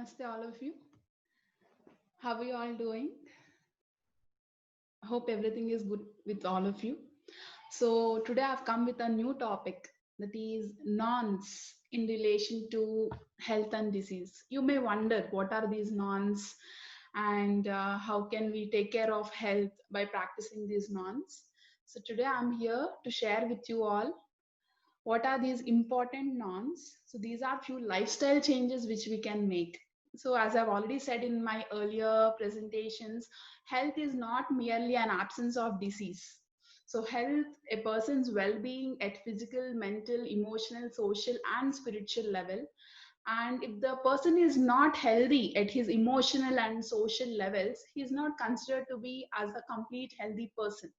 Namaste, all of you. How are you all doing? Hope everything is good with all of you. So, today I've come with a new topic, that is nons in relation to health and disease. You may wonder what are these nons and how can we take care of health by practicing these nons. So, today I'm here to share with you all what are these important norms. So these are few lifestyle changes which we can make. So as I've already said in my earlier presentations, health is not merely an absence of disease. So health, a person's well-being at physical, mental, emotional, social and spiritual level. And if the person is not healthy at his emotional and social levels, he is not considered to be as a complete healthy person.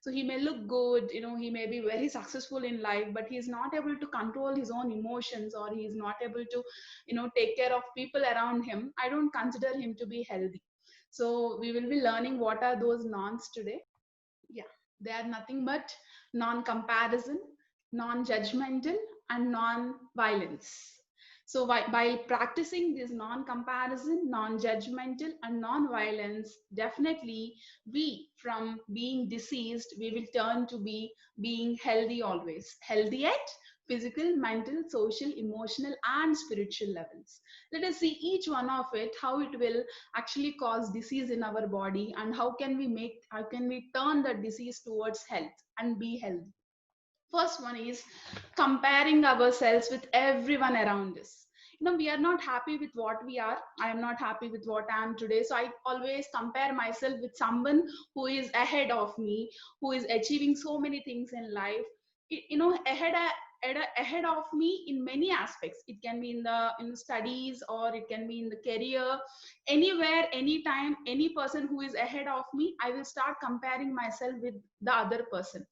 So he may look good, he may be very successful in life, but he's not able to control his own emotions, or he's not able to take care of people around him. I don't consider him to be healthy. So we will be learning what are those nons today. Yeah, they are nothing but non-comparison, non-judgmental and non-violence. So by practicing this non-comparison, non-judgmental and non-violence, definitely we from being diseased, we will turn to be being healthy always. Healthy at physical, mental, social, emotional and spiritual levels. Let us see each one of it, how it will actually cause disease in our body, and how can we turn the disease towards health and be healthy. First one is comparing ourselves with everyone around us. We are not happy with what we are. I am not happy with what I am today, so I always compare myself with someone who is ahead of me, who is achieving so many things in life. Ahead of me in many aspects. It can be in studies, or it can be in the career. Anywhere, anytime, any person who is ahead of me, I will start comparing myself with the other person,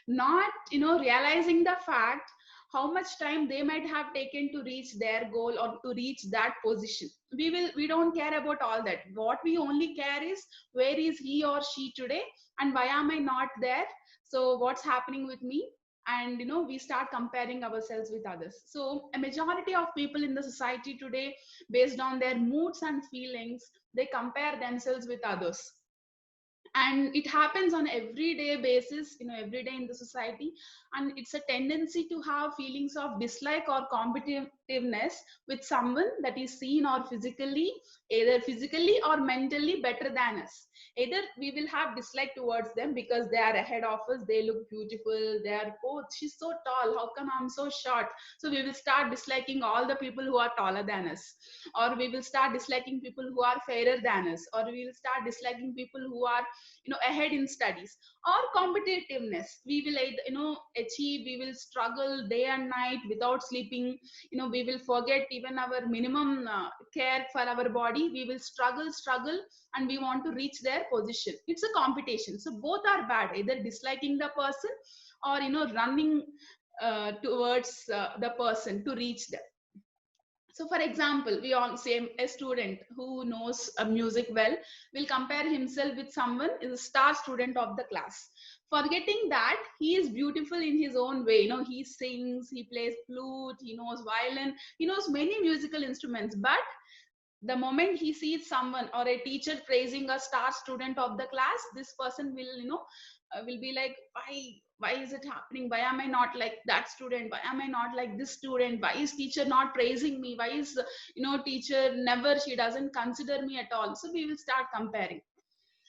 not realizing the fact how much time they might have taken to reach their goal or to reach that position. We don't care about all that. What we only care is where is he or she today, and why am I not there? So what's happening with me? And we start comparing ourselves with others. So a majority of people in the society today, based on their moods and feelings, they compare themselves with others. And it happens on everyday basis, every day in the society. And it's a tendency to have feelings of dislike or competitiveness with someone that is seen or physically, either physically or mentally better than us. Either we will have dislike towards them because they are ahead of us, they look beautiful, they are, oh, she's so tall, how come I'm so short? So we will start disliking all the people who are taller than us, or we will start disliking people who are fairer than us, or we will start disliking people who are ahead in studies. Or competitiveness, we will either achieve, we will struggle day and night without sleeping. We will forget even our minimum care for our body. We will struggle, and we want to reach their position. It's a competition. So both are bad, either disliking the person or running towards the person to reach them. So for example, we all say a student who knows music well will compare himself with someone is a star student of the class, forgetting that he is beautiful in his own way. He sings, he plays flute, he knows violin, he knows many musical instruments. But the moment he sees someone or a teacher praising a star student of the class, this person will will be like, why is it happening? Why am I not like that student? Why am I not like this student? Why is teacher not praising me? Why is teacher never, she doesn't consider me at all? So we will start comparing.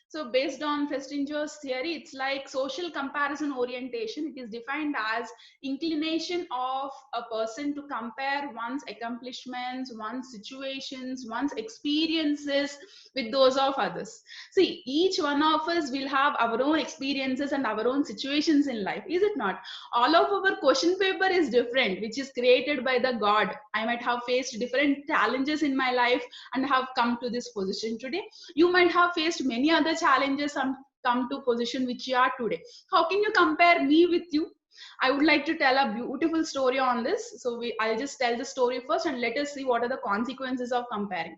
So based on Festinger's theory, it's like social comparison orientation. It is defined as inclination of a person to compare one's accomplishments, one's situations, one's experiences with those of others. See, each one of us will have our own experiences and our own situations in life, is it not? All of our question paper is different, which is created by the God. I might have faced different challenges in my life and have come to this position today. You might have faced many other challenges and come to position which you are today. How can you compare me with you? I would like to tell a beautiful story on this. So I'll just tell the story first, and let us see what are the consequences of comparing.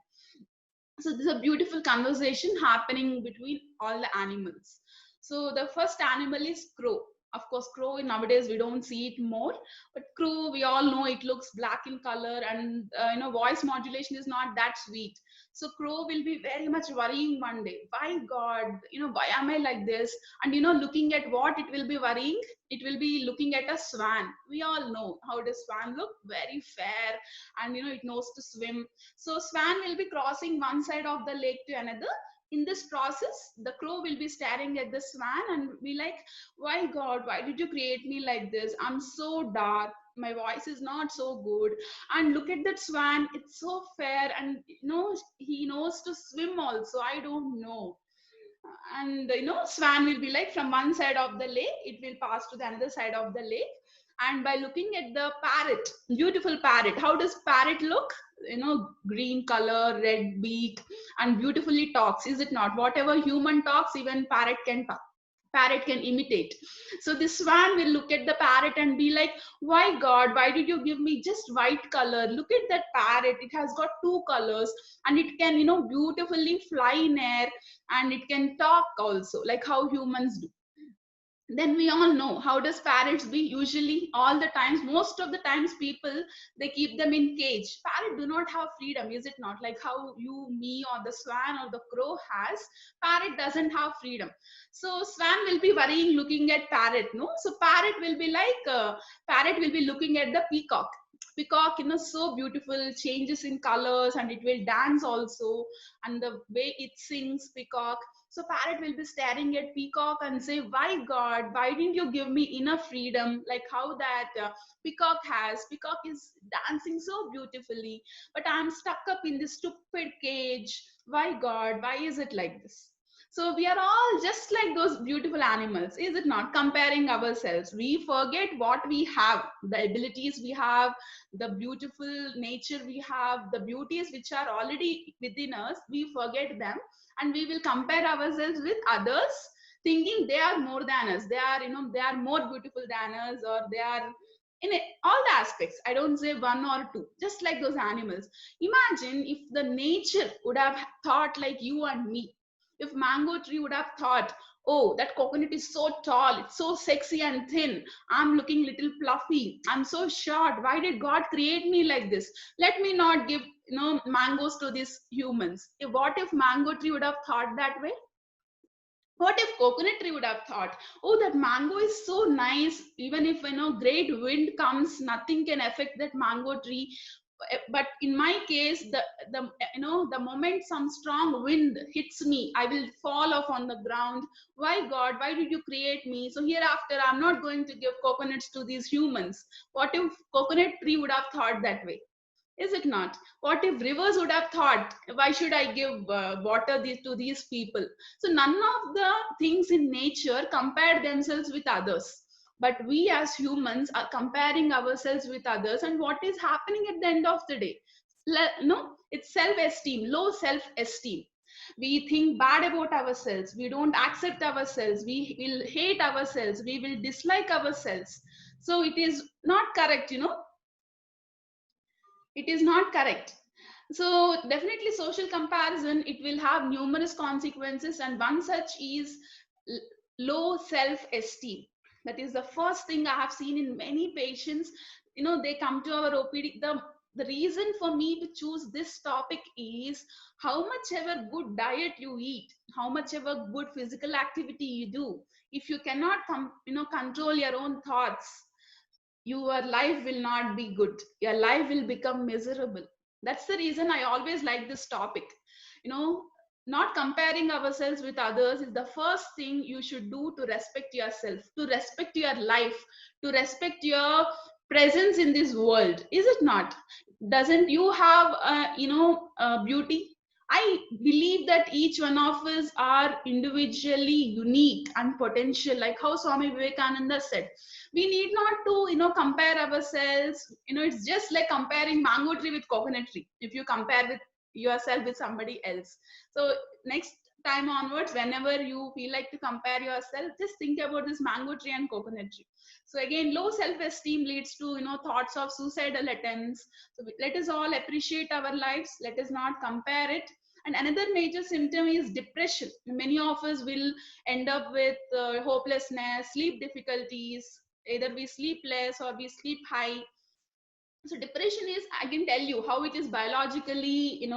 So this is a beautiful conversation happening between all the animals. So the first animal is crow. Of course, crow nowadays we don't see it more, but crow we all know it looks black in color, and voice modulation is not that sweet. So crow will be very much worrying one day. Why God, why am I like this? And looking at what it will be worrying, it will be looking at a swan. We all know how does swan look, very fair, and it knows to swim. So swan will be crossing one side of the lake to another. In this process, the crow will be staring at the swan and be like, why God, why did you create me like this? I'm so dark, my voice is not so good, and look at that swan, it's so fair, and he knows to swim also, I don't know. And swan will be like, from one side of the lake it will pass to the other side of the lake. And by looking at the parrot, beautiful parrot, how does parrot look? Green color, red beak, and beautifully talks, is it not? Whatever human talks, even parrot can imitate. So this swan will look at the parrot and be like, why God, why did you give me just white color? Look at that parrot, it has got two colors, and it can beautifully fly in air, and it can talk also like how humans do. Then we all know how does parrots be usually, all the times, most of the times people, they keep them in cage. Parrot do not have freedom, is it not? Like how you, me, or the swan or the crow has, parrot doesn't have freedom. So swan will be worrying looking at parrot, no? So parrot will be like, parrot will be looking at the peacock. Peacock, so beautiful, changes in colors, and it will dance also, and the way it sings, peacock. So parrot will be staring at peacock and say, why God, why didn't you give me enough freedom? Like how that peacock has. Peacock is dancing so beautifully, but I'm stuck up in this stupid cage. Why God, why is it like this? So we are all just like those beautiful animals, is it not? Comparing ourselves. We forget what we have, the abilities we have, the beautiful nature we have, the beauties which are already within us. We forget them, and we will compare ourselves with others, thinking they are more than us, they are they are more beautiful than us, or they are in all the aspects. I don't say one or two, just like those animals. Imagine if the nature would have thought like you and me. If mango tree would have thought, oh, that coconut is so tall, it's so sexy and thin, I'm looking little fluffy, I'm so short, why did God create me like this? Let me not give mangoes to these humans. What if mango tree would have thought that way? What if coconut tree would have thought, oh, that mango is so nice, even if great wind comes, nothing can affect that mango tree. But in my case, the moment some strong wind hits me, I will fall off on the ground. Why God, why did you create me? So hereafter I'm not going to give coconuts to these humans. What if coconut tree would have thought that way? Is it not? What if rivers would have thought, why should I give water to these people? So none of the things in nature compare themselves with others. But we as humans are comparing ourselves with others. And what is happening at the end of the day? No, it's self-esteem, low self-esteem. We think bad about ourselves. We don't accept ourselves. We will hate ourselves. We will dislike ourselves. So it is not correct. It is not correct. So definitely social comparison, it will have numerous consequences, and one such is low self-esteem. That is the first thing I have seen in many patients. They come to our OPD. The reason for me to choose this topic is, how much ever good diet you eat, how much ever good physical activity you do, if you cannot control your own thoughts, your life will not be good, your life will become miserable. That's the reason I always like this topic. you know Not comparing ourselves with others is the first thing you should do to respect yourself, to respect your life, to respect your presence in this world, is it not? Doesn't you have beauty? I believe that each one of us are individually unique and potential, like how Swami Vivekananda said. We need not to compare ourselves. It's just like comparing mango tree with coconut tree. If you compare with yourself with somebody else, so next time onwards, whenever you feel like to compare yourself, just think about this mango tree and coconut tree. So again, low self-esteem leads to thoughts of suicidal attempts. So let us all appreciate our lives, let us not compare it, And another major symptom is depression. Many of us will end up with hopelessness, sleep difficulties. Either we sleep less or we sleep high. So depression is, I can tell you how it is biologically,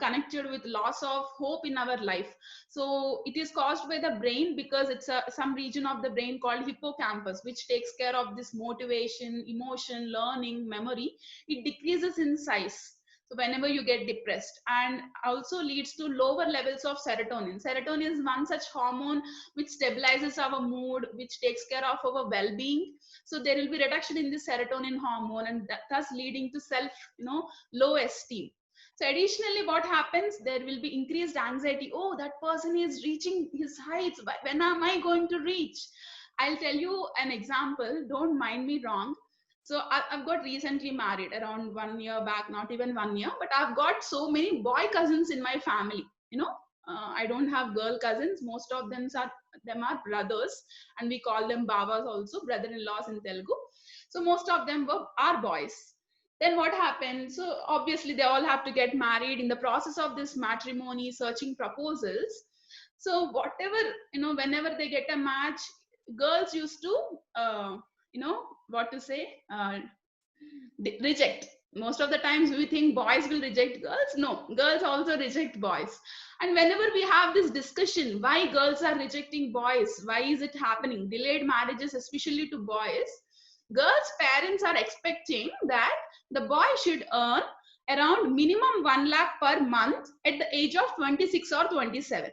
connected with loss of hope in our life. So it is caused by the brain, because it's some region of the brain called hippocampus, which takes care of this motivation, emotion, learning, memory. It decreases in size, so whenever you get depressed, and also leads to lower levels of serotonin. Serotonin is one such hormone which stabilizes our mood, which takes care of our well-being. So there will be reduction in the serotonin hormone, and thus leading to self, low esteem. So additionally, what happens, there will be increased anxiety. Oh, that person is reaching his heights, when am I going to reach? I'll tell you an example, don't mind me wrong. So I've got recently married around 1 year back, not even 1 year, but I've got so many boy cousins in my family. I don't have girl cousins. Most of them are brothers, and we call them babas also, brother-in-laws in Telugu. So most of them are boys. Then what happened? So obviously they all have to get married. In the process of this matrimony, searching proposals. So whatever, whenever they get a match, girls used to, what to say, reject. Most of the times we think boys will reject girls. No, girls also reject boys. And whenever we have this discussion, why girls are rejecting boys, why is it happening, delayed marriages, especially to boys, girls' parents are expecting that the boy should earn around minimum 1 lakh per month at the age of 26 or 27.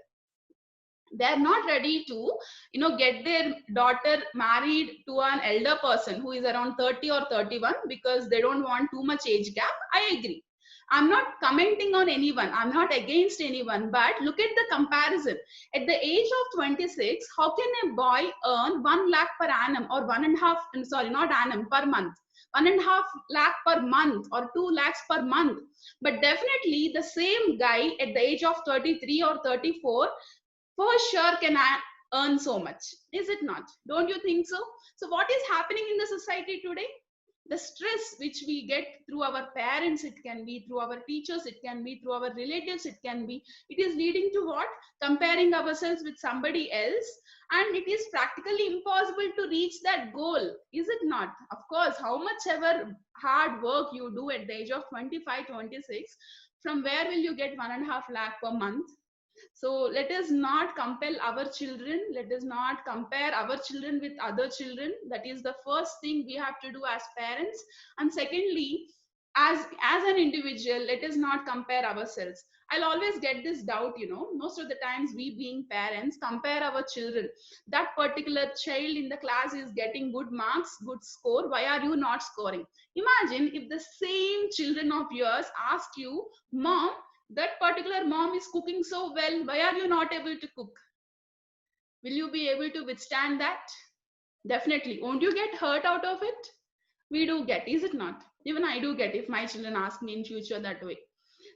They are not ready to, get their daughter married to an elder person who is around 30 or 31, because they don't want too much age gap. I agree. I'm not commenting on anyone, I'm not against anyone, but look at the comparison. At the age of 26, how can a boy earn 1 lakh per annum, or one and a half, sorry, not annum, per month, 1.5 lakh per month, or 2 lakhs per month? But definitely the same guy at the age of 33 or 34 for sure can earn so much. Is it not? Don't you think so? So what is happening in the society today? The stress which we get through our parents, it can be through our teachers, it can be through our relatives, it can be, it is leading to what? Comparing ourselves with somebody else, and it is practically impossible to reach that goal. Is it not? Of course, how much ever hard work you do at the age of 25, 26, from where will you get 1.5 lakh per month? So let us not compel our children, let us not compare our children with other children. That is the first thing we have to do as parents. And secondly, as an individual, let us not compare ourselves. I'll always get this doubt, most of the times we being parents compare our children. That particular child in the class is getting good marks, good score, why are you not scoring? Imagine if the same children of yours ask you, mom, that particular mom is cooking so well, why are you not able to cook? Will you be able to withstand that? Definitely. Won't you get hurt out of it? We do get, is it not? Even I do get if my children ask me in future that way.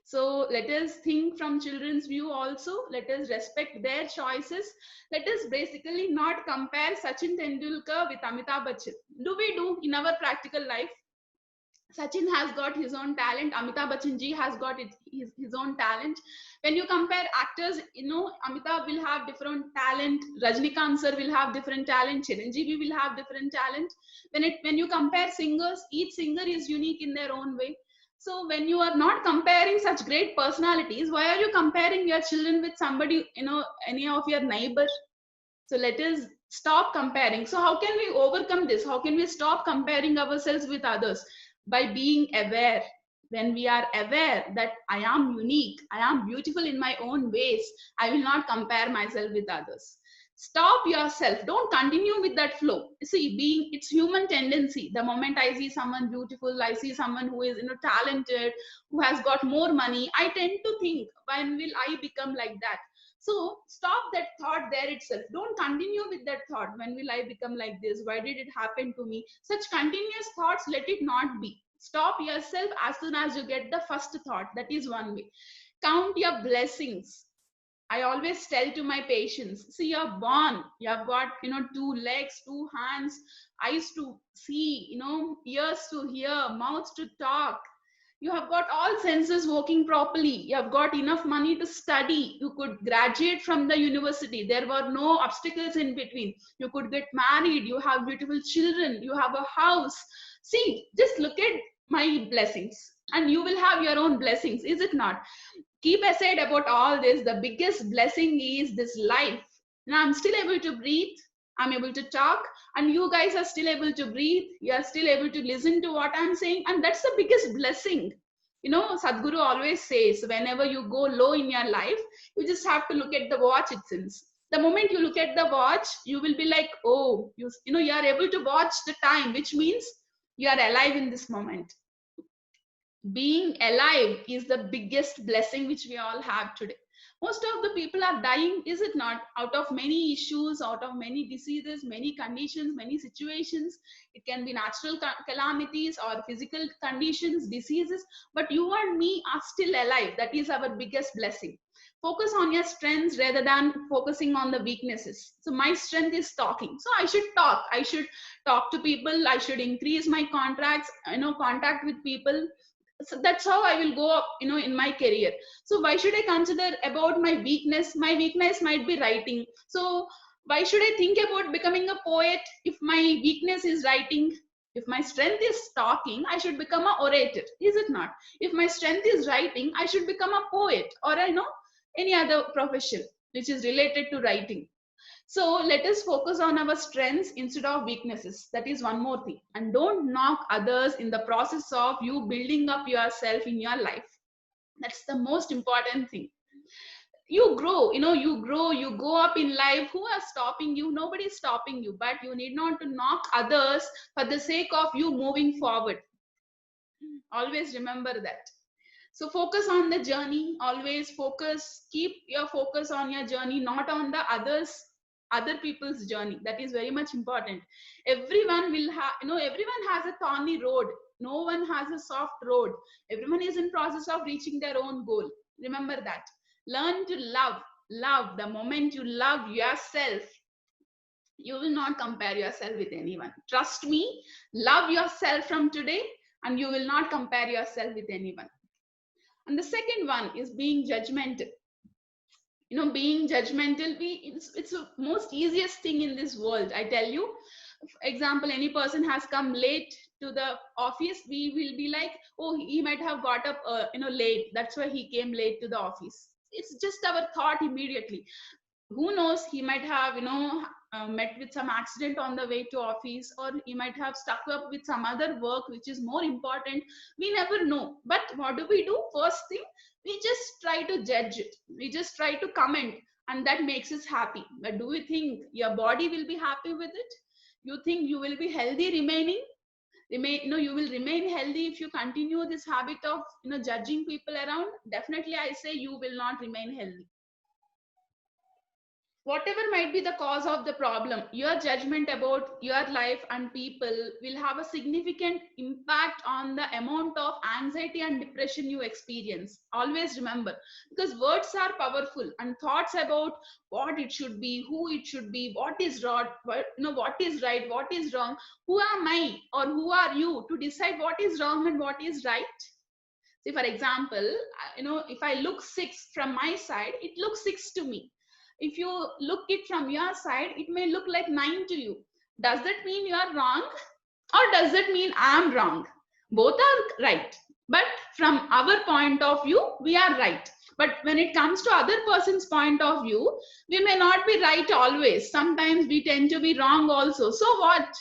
So let us think from children's view also. Let us respect their choices. Let us basically not compare Sachin Tendulkar with Amitabh Bachchan. Do we do in our practical life? Sachin has got his own talent. Amitabh Bachchan ji has got his own talent. When you compare actors, Amitabh will have different talent. Rajnikant sir will have different talent. Chiranjeevi will have different talent. When you compare singers, each singer is unique in their own way. So when you are not comparing such great personalities, why are you comparing your children with somebody, any of your neighbor? So let us stop comparing. So how can we overcome this? How can we stop comparing ourselves with others? By being aware. When we are aware that I am unique, I am beautiful in my own ways, I will not compare myself with others. Stop yourself. Don't continue with that flow. See, it's human tendency. The moment I see someone beautiful, I see someone who is talented, who has got more money, I tend to think, when will I become like that? So stop that thought there itself. Don't continue with that thought. When will I become like this? Why did it happen to me? Such continuous thoughts, let it not be. Stop yourself as soon as you get the first thought. That is one way. Count your blessings. I always tell to my patients, see, you're born, you have got, 2 legs, 2 hands, eyes to see, ears to hear, mouth to talk. You have got all senses working properly. You have got enough money to study. You could graduate from the university. There were no obstacles in between. You could get married. You have beautiful children. You have a house. See, just look at my blessings, and you will have your own blessings, is it not? Keep aside about all this. The biggest blessing is this life. Now I'm still able to breathe. I'm able to talk, and you guys are still able to breathe. You are still able to listen to what I'm saying, and that's the biggest blessing. You know, Sadhguru always says, whenever you go low in your life, you just have to look at the watch, it seems. The moment you look at the watch, you will be like, oh, you know, you are able to watch the time, which means you are alive in this moment. Being alive is the biggest blessing which we all have today. Most of the people are dying, is it not, out of many issues, out of many diseases, many conditions, many situations. It can be natural calamities or physical conditions, diseases, but you and me are still alive. That is our biggest blessing. Focus on your strengths rather than focusing on the weaknesses. So my strength is talking, so I should talk. I should talk to people. I should increase my contacts, contact with people. So that's how I will go up, in my career. So why should I consider about my weakness? My weakness might be writing. So why should I think about becoming a poet if my weakness is writing? If my strength is talking, I should become a orator, is it not? If my strength is writing, I should become a poet, or any other profession which is related to writing. So let us focus on our strengths instead of weaknesses. That is one more thing. And don't knock others in the process of you building up yourself in your life. That's the most important thing. You grow, you go up in life. Who are stopping you? Nobody is stopping you, but you need not to knock others for the sake of you moving forward. Always remember that. So focus on the journey. Always focus, keep your focus on your journey, not on the other people's journey. That is very much important. Everyone will have, everyone has a thorny road. No one has a soft road. Everyone is in process of reaching their own goal. Remember that. Learn to love. The moment you love yourself, you will not compare yourself with anyone. Trust me. Love yourself from today, and you will not compare yourself with anyone. And the second one is being judgmental. Being judgmental, it's the most easiest thing in this world, I tell you. For example, any person has come late to the office, we will be like, oh, he might have got up late, that's why he came late to the office. It's just our thought immediately. Who knows, he might have met with some accident on the way to office, or he might have stuck up with some other work which is more important. We never know. But what do? First thing, we just try to judge it. We just try to comment, and that makes us happy. But do you think your body will be happy with it? You think you will be healthy you will remain healthy if you continue this habit of judging people around? Definitely I say you will not remain healthy. Whatever might be the cause of the problem, your judgment about your life and people will have a significant impact on the amount of anxiety and depression you experience. Always remember, because words are powerful, and thoughts about what it should be, who it should be, what is wrong, what is right, what is wrong. Who am I, or who are you to decide what is wrong and what is right? See, for example, if I look 6 from my side, it looks 6 to me. If you look it from your side, it may look like 9 to you. Does that mean you are wrong, or does that mean I am wrong? Both are right, but from our point of view, we are right. But when it comes to other person's point of view, we may not be right always. Sometimes we tend to be wrong also. So what?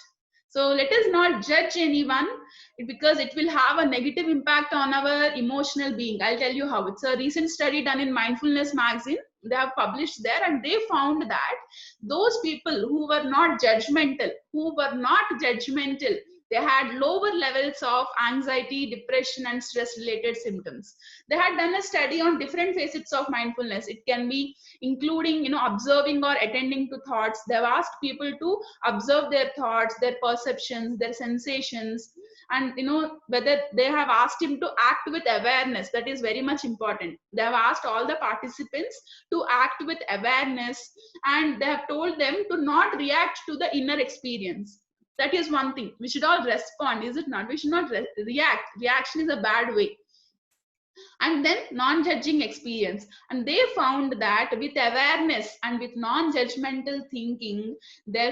So let us not judge anyone, because it will have a negative impact on our emotional being. I'll tell you how. It's a recent study done in Mindfulness magazine. They have published there, and they found that those people who were not judgmental, they had lower levels of anxiety, depression, and stress related symptoms. They had done a study on different facets of mindfulness. It can be including observing or attending to thoughts. They've asked people to observe their thoughts, their perceptions, their sensations, and whether they have asked him to act with awareness. That is very much important. They have asked all the participants to act with awareness, and they have told them to not react to the inner experience. That is one thing. We should all respond, is it not? We should not react. Reaction is a bad way. And then non-judging experience, and they found that with awareness and with non-judgmental thinking, their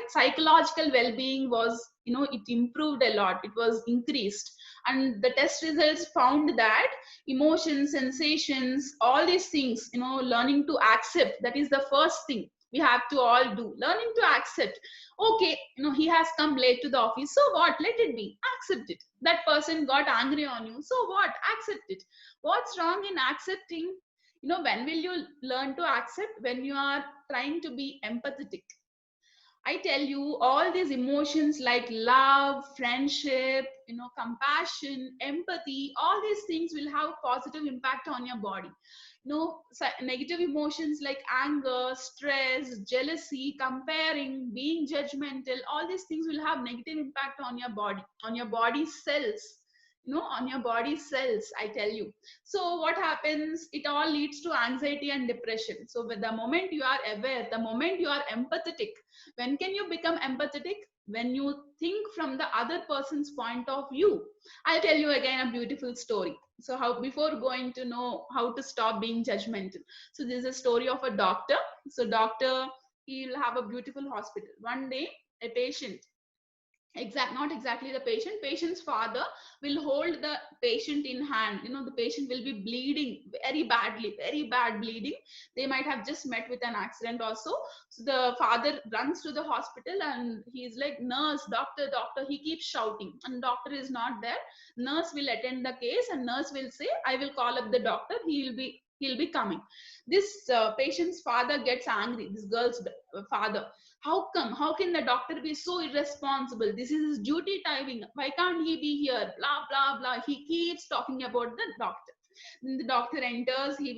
psychological well-being was, it improved a lot, it was increased. And the test results found that emotions, sensations, all these things, learning to accept, that is the first thing we have to all do, learning to accept. Okay, he has come late to the office, so what, let it be, accept it. That person got angry on you, so what, accept it. What's wrong in accepting? When will you learn to accept? When you are trying to be empathetic. I tell you, all these emotions like love, friendship, compassion, empathy, all these things will have positive impact on your body. Negative emotions like anger, stress, jealousy, comparing, being judgmental, all these things will have negative impact on your body cells, on your body cells, I tell you. So what happens? It all leads to anxiety and depression. So with the moment you are aware, the moment you are empathetic, when can you become empathetic? When you think from the other person's point of view. I'll tell you again a beautiful story. So how, before going to know how to stop being judgmental. So this is a story of a doctor. So doctor, he'll have a beautiful hospital. One day, a patient, not exactly the patient's father will hold the patient in hand. The patient will be bleeding very badly, very bad bleeding. They might have just met with an accident also. So the father runs to the hospital and he's like, nurse, doctor, doctor. He keeps shouting and doctor is not there. Nurse will attend the case and nurse will say, I will call up the doctor, he'll be coming. This patient's father gets angry, this girl's father. How come? How can the doctor be so irresponsible? This is his duty timing. Why can't he be here? Blah, blah, blah. He keeps talking about the doctor. Then the doctor enters. He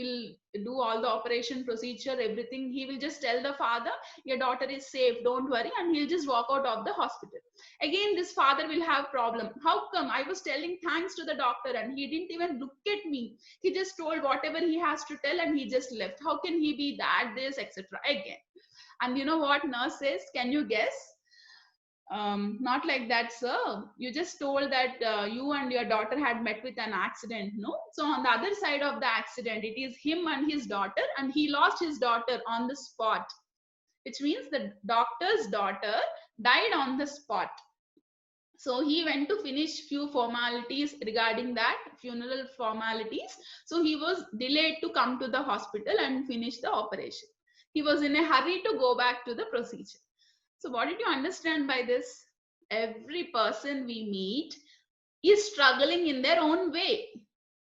will do all the operation procedure, everything. He will just tell the father, your daughter is safe, don't worry. And he'll just walk out of the hospital. Again, this father will have problem. How come? I was telling thanks to the doctor and he didn't even look at me. He just told whatever he has to tell and he just left. How can he be that, this, etc. Again. And you know what nurse says? Can you guess? Not like that, sir. You just told that you and your daughter had met with an accident, no? So on the other side of the accident, it is him and his daughter, and he lost his daughter on the spot, which means the doctor's daughter died on the spot. So he went to finish few formalities regarding that, funeral formalities. So he was delayed to come to the hospital and finish the operation. He was in a hurry to go back to the procedure. So what did you understand by this? Every person we meet is struggling in their own way.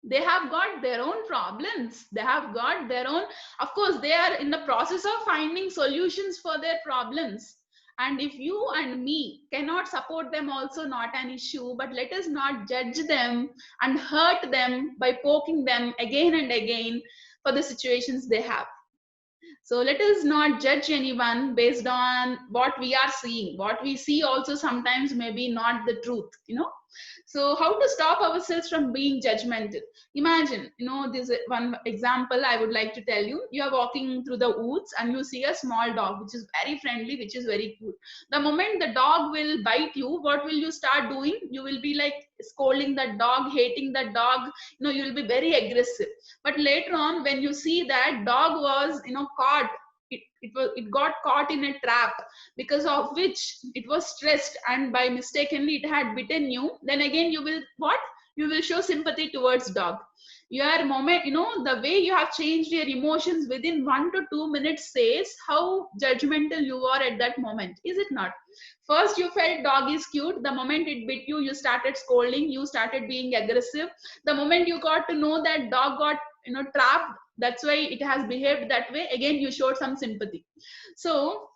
They have got their own problems. They have got their own, of course, they are in the process of finding solutions for their problems. And if you and me cannot support them, also not an issue, but let us not judge them and hurt them by poking them again and again for the situations they have. So let us not judge anyone based on what we are seeing. What we see also sometimes may be not the truth. So how to stop ourselves from being judgmental? Imagine, this one example I would like to tell you. You are walking through the woods and you see a small dog, which is very friendly, which is very cute. The moment the dog will bite you, what will you start doing? You will be like scolding the dog, hating the dog. You will be very aggressive. But later on, when you see that dog was, caught, it got caught in a trap, because of which it was stressed and by mistakenly it had bitten you, then again you will what? You will show sympathy towards dog. Your moment, the way you have changed your emotions within 1 to 2 minutes says how judgmental you are at that moment, is it not? First you felt dog is cute, the moment it bit you, you started scolding, you started being aggressive. The moment you got to know that dog got trapped, that's why it has behaved that way, again you showed some sympathy. So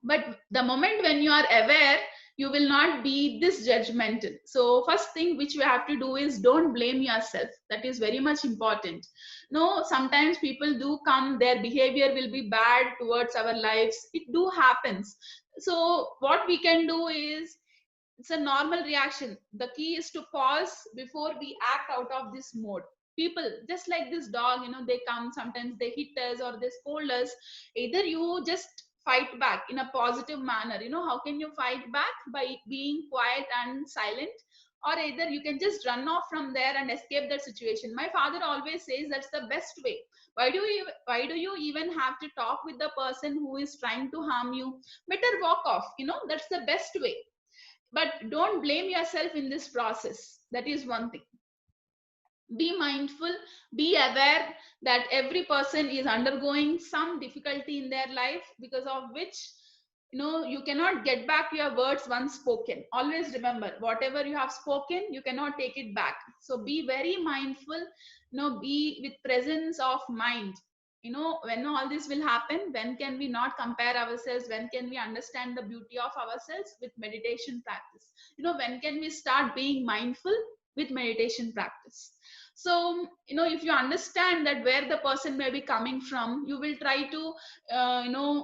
but the moment when you are aware, you will not be this judgmental. So first thing which you have to do is don't blame yourself. That is very much important. No, sometimes people do come, their behavior will be bad towards our lives, it do happens. So what we can do is, it's a normal reaction. The key is to pause before we act out of this mode. People just like this dog, they come, sometimes they hit us or they scold us. Either you just fight back in a positive manner. How can you fight back? By being quiet and silent, or either you can just run off from there and escape that situation. My father always says that's the best way. Why do you even have to talk with the person who is trying to harm you? Better walk off. That's the best way. But don't blame yourself in this process. That is one thing. Be mindful, be aware that every person is undergoing some difficulty in their life, because of which you cannot get back your words once spoken. Always remember, whatever you have spoken, you cannot take it back. So be very mindful, be with presence of mind. When all this will happen, when can we not compare ourselves, when can we understand the beauty of ourselves? With meditation practice. When can we start being mindful? With meditation practice. So if you understand that where the person may be coming from, you will try to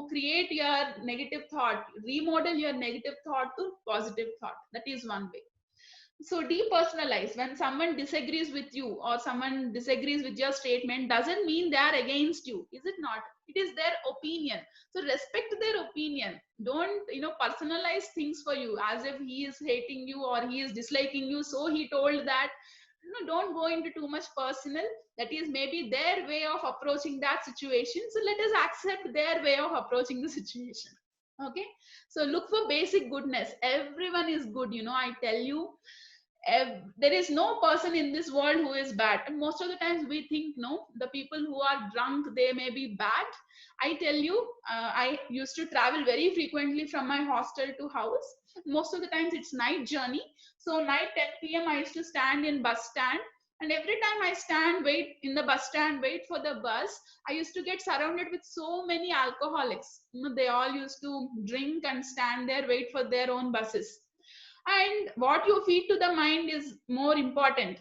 create your negative thought, remodel your negative thought to positive thought. That is one way. So depersonalize. When someone disagrees with you or someone disagrees with your statement, doesn't mean they are against you, is it not? It is their opinion. So respect their opinion. Don't personalize things for you, as if he is hating you or he is disliking you, so he told that. Don't go into too much personal. That is maybe their way of approaching that situation, so let us accept their way of approaching the situation. Okay. So look for basic goodness. Everyone is good, I tell you. There is no person in this world who is bad. And most of the times we think, no, the people who are drunk, they may be bad. I tell you, I used to travel very frequently from my hostel to house. Most of the times it's night journey. So night 10 p.m. I used to stand in bus stand, and every time I stand, wait in the bus stand, wait for the bus, I used to get surrounded with so many alcoholics. They all used to drink and stand there, wait for their own buses. And what you feed to the mind is more important.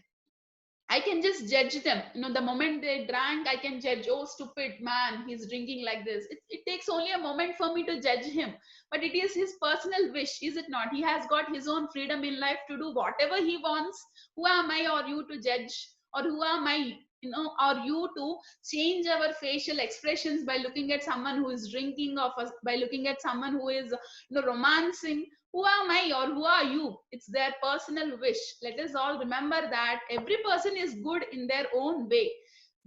I can just judge them. The moment they drank, I can judge, oh, stupid man, he's drinking like this. It takes only a moment for me to judge him. But it is his personal wish, is it not? He has got his own freedom in life to do whatever he wants. Who am I or you to judge? Or who am I, or you to change our facial expressions by looking at someone who is drinking, or by looking at someone who is, romancing? Who am I or who are you? It's their personal wish. Let us all remember that every person is good in their own way.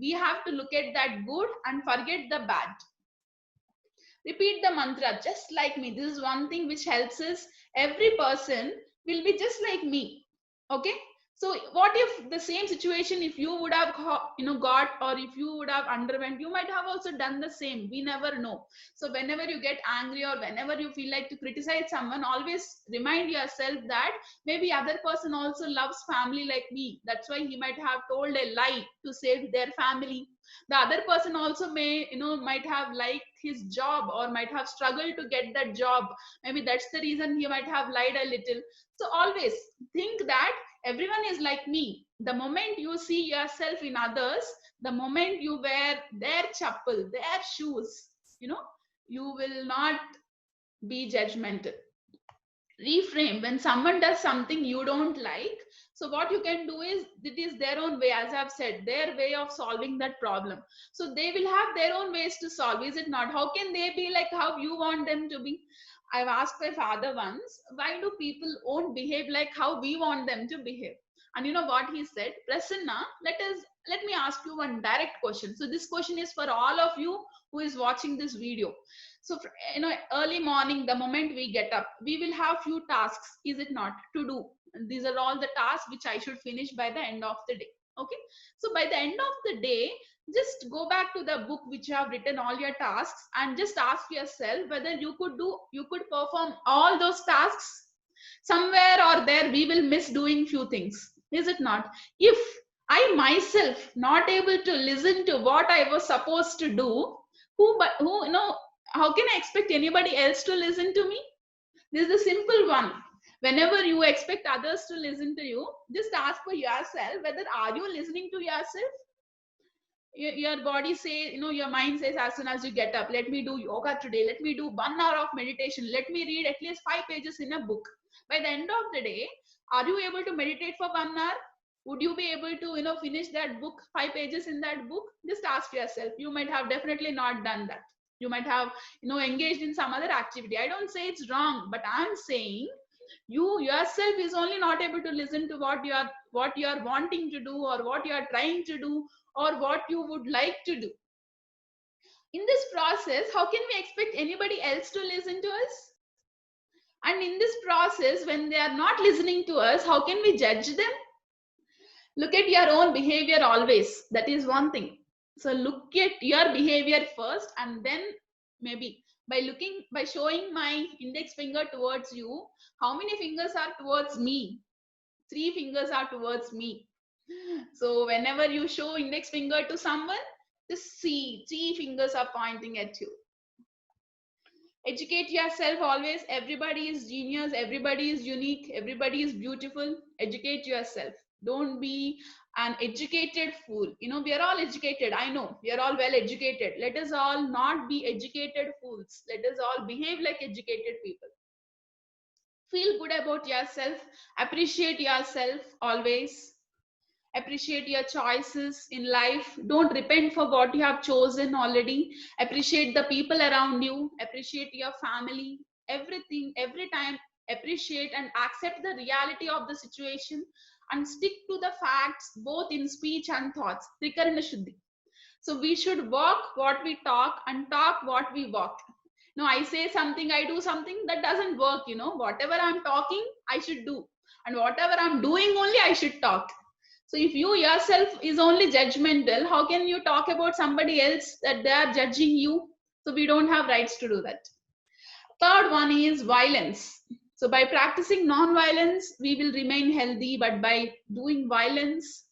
We have to look at that good and forget the bad. Repeat the mantra just like me. This is one thing which helps us. Every person will be just like me. Okay. So what if the same situation, if you would have got, or if you would have underwent, you might have also done the same. We never know. So whenever you get angry or whenever you feel like to criticize someone, always remind yourself that maybe other person also loves family like me. That's why he might have told a lie to save their family. The other person also might have liked his job or might have struggled to get that job. Maybe that's the reason he might have lied a little. So always think that everyone is like me. The moment you see yourself in others, the moment you wear their chappal, their shoes, you will not be judgmental. Reframe. When someone does something you don't like, so what you can do is, it is their own way, as I've said, their way of solving that problem. So they will have their own ways to solve, is it not? How can they be like how you want them to be? I've asked my father once, why do people won't behave like how we want them to behave? And you know what he said? Prasanna, let me ask you one direct question. So this question is for all of you who is watching this video. So early morning, the moment we get up, we will have few tasks, is it not, to do? And these are all the tasks which I should finish by the end of the day. Okay. So by the end of the day, just go back to the book which you have written all your tasks and just ask yourself whether you could perform all those tasks. Somewhere or there we will miss doing few things, is it not? If I myself not able to listen to what I was supposed to do, who how can I expect anybody else to listen to me? This is a simple one. Whenever you expect others to listen to you, just ask for yourself whether are you listening to yourself. Your body says, your mind says, as soon as you get up, let me do yoga today, let me do 1 hour of meditation, let me read at least 5 pages in a book. By the end of the day, are you able to meditate for 1 hour? Would you be able to finish that book, 5 pages in that book? Just ask yourself. You might have definitely not done that. You might have engaged in some other activity. I don't say it's wrong, but I'm saying You yourself is only not able to listen to what you are wanting to do, or what you are trying to do, or what you would like to do. In this process, how can we expect anybody else to listen to us? And in this process, when they are not listening to us, how can we judge them? Look at your own behavior always. That is one thing. So look at your behavior first, and then maybe by showing my index finger towards you, how many fingers are towards me? 3 fingers are towards me. So whenever you show index finger to someone, just see 3 fingers are pointing at you. Educate yourself always. Everybody is genius, everybody is unique, everybody is beautiful. Educate yourself. Don't be an educated fool. We are all educated. I know we are all well educated. Let us all not be educated fools. Let us all behave like educated people. Feel good about yourself. Appreciate yourself always. Appreciate your choices in life. Don't repent for what you have chosen already. Appreciate the people around you. Appreciate your family. Everything, every time, appreciate and accept the reality of the situation, and stick to the facts both in speech and thoughts. Trikarana Shuddhi. So we should walk what we talk and talk what we walk. No, I say something, I do something, that doesn't work. Whatever I'm talking, I should do. And whatever I'm doing, only I should talk. So if you yourself is only judgmental, how can you talk about somebody else that they are judging you? So we don't have rights to do that. Third one is violence. So by practicing non-violence, we will remain healthy, but by doing violence,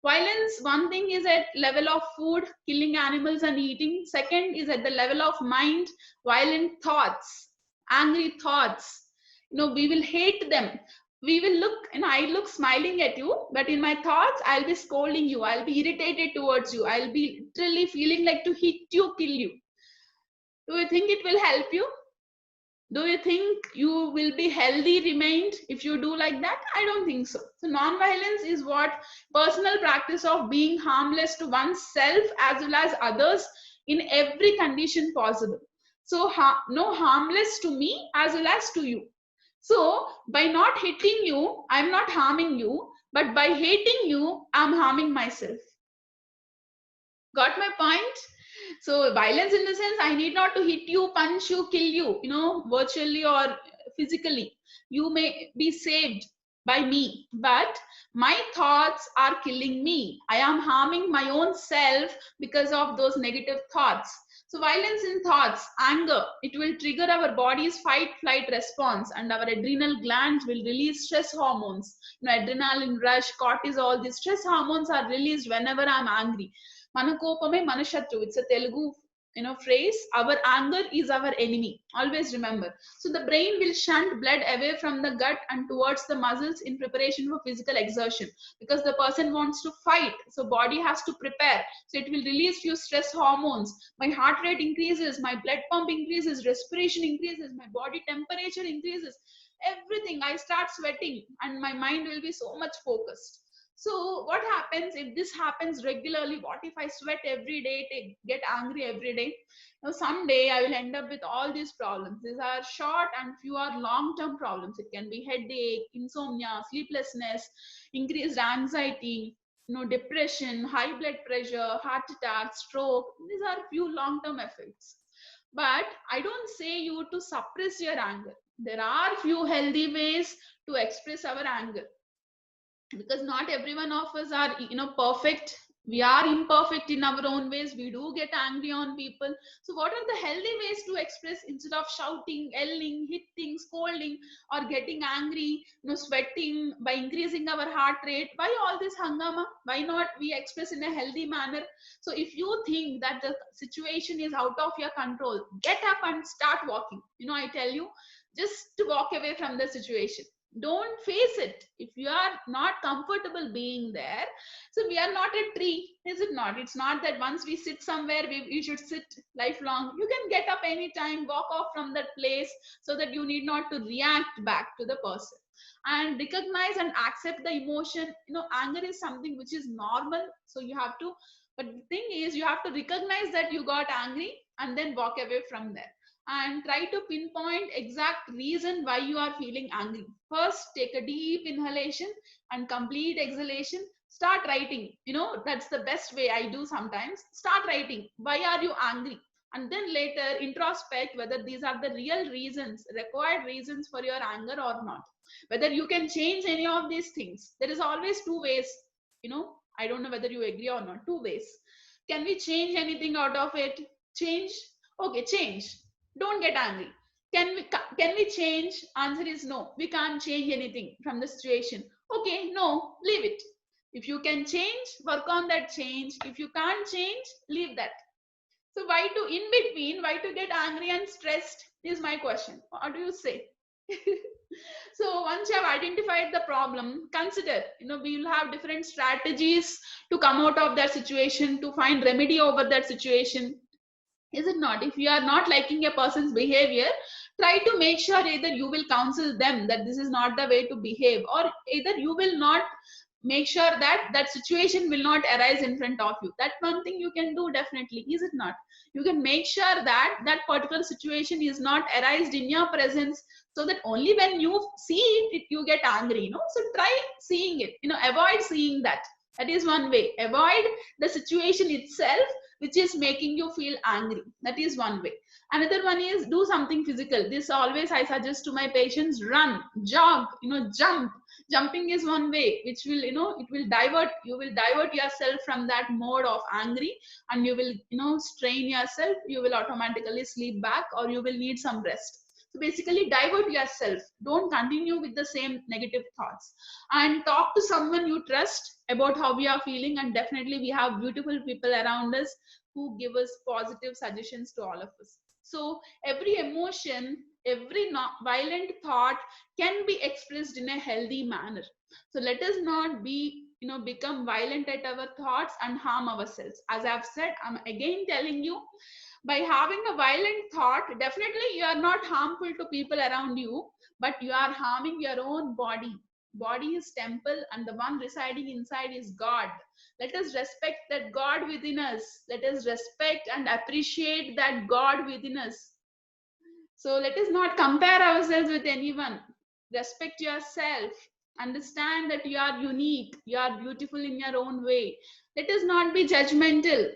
one thing is at level of food, killing animals and eating. Second is at the level of mind, violent thoughts, angry thoughts. We will hate them. We will look, I look smiling at you, but in my thoughts, I'll be scolding you. I'll be irritated towards you. I'll be literally feeling like to hit you, kill you. Do you think it will help you? Do you think you will be healthy remained if you do like that? I don't think so. So non-violence is what personal practice of being harmless to oneself as well as others in every condition possible. So no harmless to me as well as to you. So by not hitting you, I'm not harming you, but by hating you, I'm harming myself. Got my point? So violence in the sense, I need not to hit you, punch you, kill you, virtually or physically. You may be saved by me, but my thoughts are killing me. I am harming my own self because of those negative thoughts. So violence in thoughts, anger, it will trigger our body's fight flight response, and our adrenal glands will release stress hormones. Adrenaline rush, cortisol, these stress hormones are released whenever I'm angry. Manakopame manashatru. It's a Telugu phrase. Our anger is our enemy. Always remember. So the brain will shunt blood away from the gut and towards the muscles in preparation for physical exertion, because the person wants to fight. So body has to prepare. So it will release few stress hormones. My heart rate increases, my blood pump increases, respiration increases, my body temperature increases. Everything. I start sweating and my mind will be so much focused. So what happens if this happens regularly? What if I sweat every day, get angry every day? Someday I will end up with all these problems. These are short and few are long-term problems. It can be headache, insomnia, sleeplessness, increased anxiety, depression, high blood pressure, heart attack, stroke. These are few long-term effects. But I don't say you to suppress your anger. There are few healthy ways to express our anger, because not every one of us are perfect. We are imperfect in our own ways. We do get angry on people. So what are the healthy ways to express instead of shouting, yelling, hitting, scolding, or getting angry, sweating, by increasing our heart rate? Why all this hangama? Why not we express in a healthy manner? So if you think that the situation is out of your control, get up and start walking. I tell you, just to walk away from the situation. Don't face it if you are not comfortable being there. So we are not a tree, is it not? It's not that once we sit somewhere we should sit lifelong. You can get up anytime, walk off from that place, so that you need not to react back to the person. And recognize and accept the emotion. Anger is something which is normal, so you have to, but the thing is, you have to recognize that you got angry and then walk away from there. and try to pinpoint exact reason why you are feeling angry. First, take a deep inhalation and complete exhalation. Start writing. That's the best way I do sometimes. Start writing. Why are you angry? And then later introspect whether these are the real reasons, required reasons for your anger or not. Whether you can change any of these things. There is always two ways. I don't know whether you agree or not. Two ways. Can we change anything out of it? Change? Okay, change. Don't get angry. Can we change? Answer is no. We can't change anything from the situation. Okay, no, leave it. If you can change, work on that change. If you can't change, leave that. So why to in between, why to get angry and stressed is my question. What do you say? So once you have identified the problem, consider, we will have different strategies to come out of that situation, to find remedy over that situation. Is it not? If you are not liking a person's behavior, try to make sure either you will counsel them that this is not the way to behave, or either you will not make sure that that situation will not arise in front of you. That one thing you can do definitely, is it not? You can make sure that that particular situation is not arised in your presence, so that only when you see it, you get angry. So try seeing it. Avoid seeing that. That is one way. Avoid the situation itself which is making you feel angry. That is one way. Another one is do something physical. This always I suggest to my patients: run, jog, jump. Jumping is one way which will, it will divert, you will divert yourself from that mode of angry, and you will, strain yourself. You will automatically sleep back, or you will need some rest. So basically divert yourself. Don't continue with the same negative thoughts, and talk to someone you trust about how we are feeling. And definitely we have beautiful people around us who give us positive suggestions to all of us. So every emotion, every violent thought can be expressed in a healthy manner. So let us not be, become violent at our thoughts and harm ourselves. As I've said, I'm again telling you, by having a violent thought, definitely you are not harmful to people around you, but you are harming your own body. Body is temple, and the one residing inside is God. Let us respect that God within us. Let us respect and appreciate that God within us. So let us not compare ourselves with anyone. Respect yourself. Understand that you are unique. You are beautiful in your own way. Let us not be judgmental.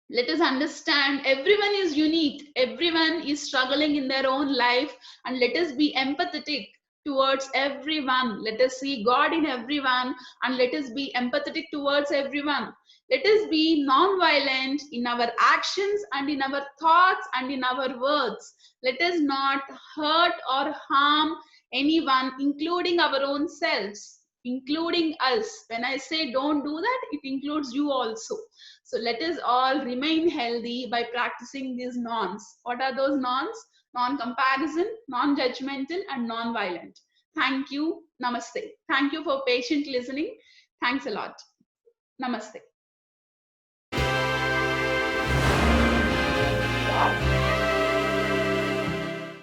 Let us understand everyone is unique. Everyone is struggling in their own life. And let us be empathetic towards everyone. Let us see God in everyone, and let us be empathetic towards everyone. Let us be non-violent in our actions and in our thoughts and in our words. Let us not hurt or harm anyone, including our own selves, including us. When I say don't do that, it includes you also. So let us all remain healthy by practicing these norms. What are those norms? Non-comparison, non-judgmental, and non-violent. Thank you. Namaste. Thank you for patient listening. Thanks a lot. Namaste.